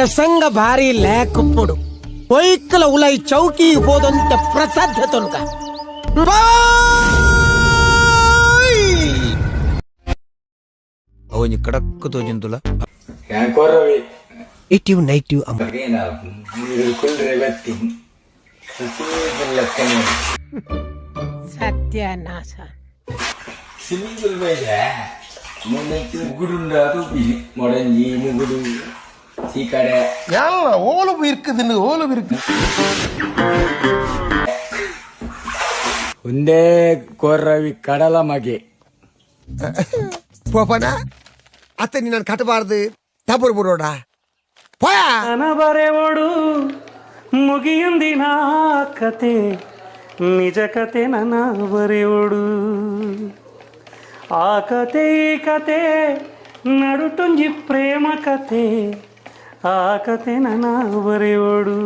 ಪ್ರಸಂಗ ಭಾರಿ ಲ್ಯಾಕುಪ್ಪುಡು ಒಯ್ಕಲ ಉಲೈ ಚೌಕಿ ಹೋದಂತ ಪ್ರಸಾದ ತೊನ್ಕ ಅವನಿ ಕಡಕ್ ತೋಜಂತುಲ ಕೊರವಿ ಇಟಿವ್ ನೈಟಿವ್ ಸತ್ಯನಾಶ ಸಿಮಿಲ್ ಬೈದ முகுடுண்டாது முடஞ்சி முகுடு சீக்கடை ஓலவு இருக்குதுன்னு ஓலவு இருக்கு ಒಂದೇ ಕೊರ್ರವಿ ಕಡಲ ಮಗೆ போப்பனா அத்தை நீ நான் கட்டபாரது தப்பு போடுவோடா போயா ಬರೆವಡು ಮುಗಿಯೊಂದಿನ ಕತೆ ನಿಜ ಕತೆ ನನ್ನ ಬರೆವಡು ಆ ಕತೆ ಈ ಕತೆ ನಡುಟೊಂಜಿ ಪ್ರೇಮ ಕತೆ ಆ ಕತೆ ನನ್ನ ಬರೆವಡು